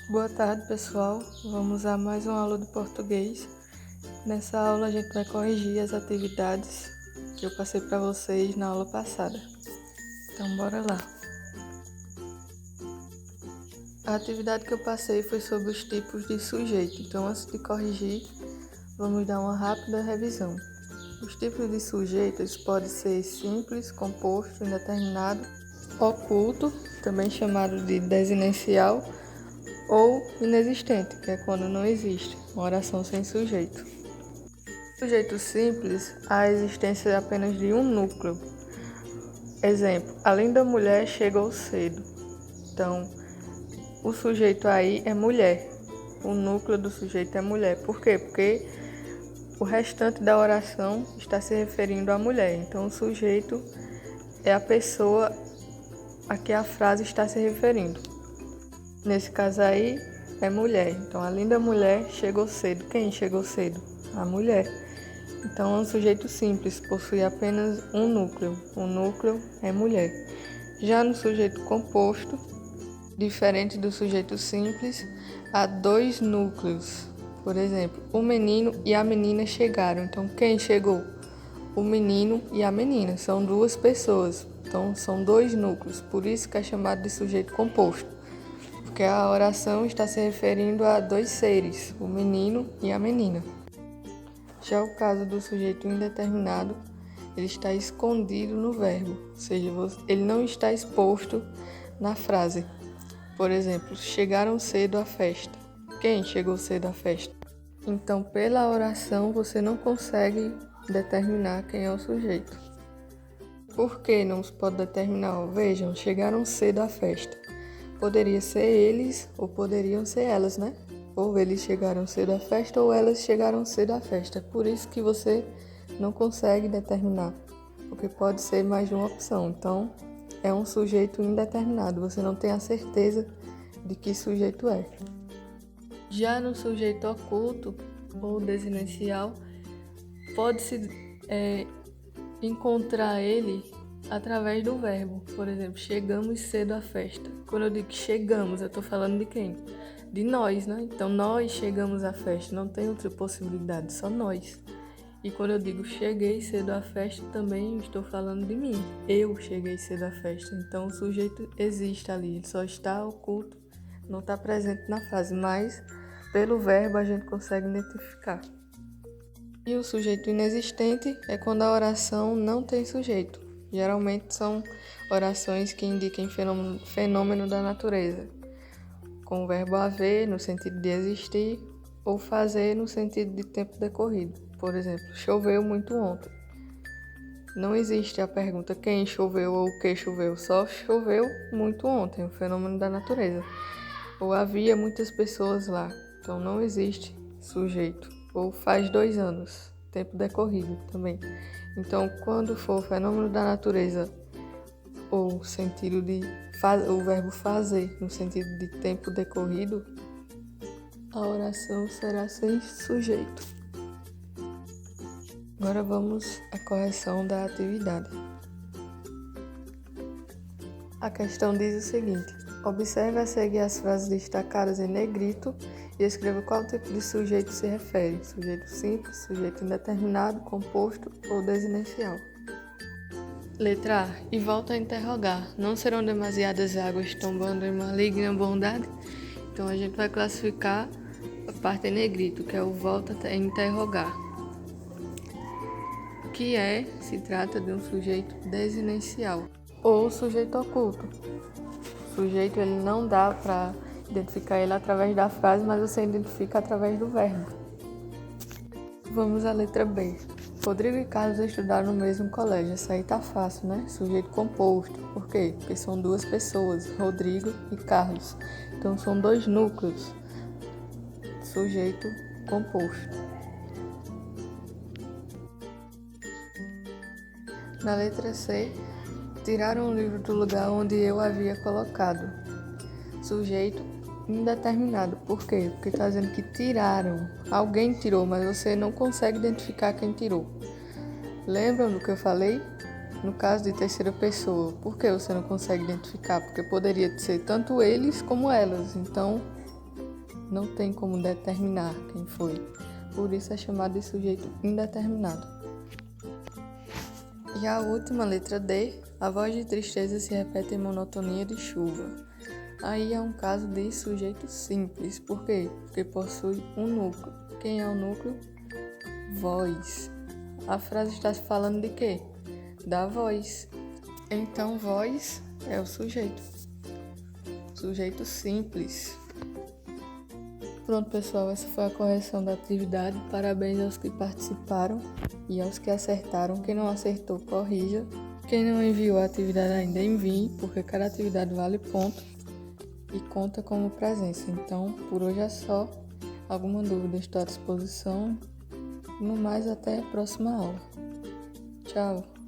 Boa tarde, pessoal. Vamos a mais uma aula de português. Nessa aula a gente vai corrigir as atividades que eu passei para vocês na aula passada. Então, bora lá. A atividade que eu passei foi sobre os tipos de sujeito. Então, antes de corrigir, vamos dar uma rápida revisão. Os tipos de sujeitos podem ser simples, composto, indeterminado, oculto, também chamado de desinencial, ou inexistente, que é quando não existe uma oração sem sujeito. No sujeito simples, há a existência apenas de um núcleo. Exemplo, além da mulher, chegou cedo. Então, o sujeito aí é mulher. O núcleo do sujeito é mulher. Por quê? Porque o restante da oração está se referindo à mulher. Então, o sujeito é a pessoa a que a frase está se referindo. Nesse caso aí, é mulher. Então, além da mulher, chegou cedo. Quem chegou cedo? A mulher. Então, é um sujeito simples, possui apenas um núcleo. O núcleo é mulher. Já no sujeito composto, diferente do sujeito simples, há dois núcleos. Por exemplo, o menino e a menina chegaram. Então, quem chegou? O menino e a menina. São duas pessoas. Então, são dois núcleos. Por isso que é chamado de sujeito composto. Porque a oração está se referindo a dois seres, o menino e a menina. Já o caso do sujeito indeterminado, ele está escondido no verbo, ou seja, ele não está exposto na frase. Por exemplo, chegaram cedo à festa. Quem chegou cedo à festa? Então, pela oração, você não consegue determinar quem é o sujeito. Por que não se pode determinar? Vejam, chegaram cedo à festa. Poderia ser eles ou poderiam ser elas, né? Ou eles chegaram cedo à festa ou elas chegaram cedo à festa. Por isso que você não consegue determinar, porque pode ser mais de uma opção. Então, é um sujeito indeterminado, você não tem a certeza de que sujeito é. Já no sujeito oculto ou desinencial, pode-se encontrar ele através do verbo. Por exemplo, chegamos cedo à festa. Quando eu digo chegamos, eu estou falando de quem? De nós, né? Então, nós chegamos à festa. Não tem outra possibilidade, só nós. E quando eu digo cheguei cedo à festa, também estou falando de mim. Eu cheguei cedo à festa. Então, o sujeito existe ali. Ele só está oculto, não está presente na frase. Mas, pelo verbo, a gente consegue identificar. E o sujeito inexistente é quando a oração não tem sujeito. Geralmente são orações que indicam fenômeno da natureza, com o verbo haver no sentido de existir ou fazer no sentido de tempo decorrido. Por exemplo, choveu muito ontem. Não existe a pergunta quem choveu ou o que choveu, só choveu muito ontem, um fenômeno da natureza. Ou havia muitas pessoas lá, então não existe sujeito. Ou faz 2 anos, tempo decorrido também. Então, quando for fenômeno da natureza ou sentido de o verbo fazer no sentido de tempo decorrido, a oração será sem sujeito. Agora vamos à correção da atividade. A questão diz o seguinte: observe a seguir as frases destacadas em negrito e escreva qual tipo de sujeito se refere: sujeito simples, sujeito indeterminado, composto ou desinencial. Letra A. E volta a interrogar. Não serão demasiadas águas tombando em maligna bondade? Então a gente vai classificar a parte em negrito, que é o volta a interrogar. Que se trata de um sujeito desinencial ou sujeito oculto. O sujeito ele não dá para identificar ele através da frase, mas você identifica através do verbo. Vamos à letra B. Rodrigo e Carlos estudaram no mesmo colégio. Essa aí tá fácil, né? Sujeito composto. Por quê? Porque são duas pessoas, Rodrigo e Carlos. Então são dois núcleos. Sujeito composto. Na letra C, tiraram o livro do lugar onde eu havia colocado. Sujeito indeterminado. Por quê? Porque está dizendo que tiraram. Alguém tirou, mas você não consegue identificar quem tirou. Lembram do que eu falei? No caso de terceira pessoa. Por que você não consegue identificar? Porque poderia ser tanto eles como elas. Então, não tem como determinar quem foi. Por isso é chamado de sujeito indeterminado. E a última, letra D, a voz de tristeza se repete em monotonia de chuva. Aí é um caso de sujeito simples. Por quê? Porque possui um núcleo. Quem é o núcleo? Voz. A frase está falando de quê? Da voz. Então, voz é o sujeito. Sujeito simples. Pronto, pessoal, essa foi a correção da atividade. Parabéns aos que participaram e aos que acertaram. Quem não acertou, corrija. Quem não enviou a atividade ainda, envie, porque cada atividade vale ponto e conta como presença. Então, por hoje é só. Alguma dúvida, estou à disposição. No mais, até a próxima aula. Tchau!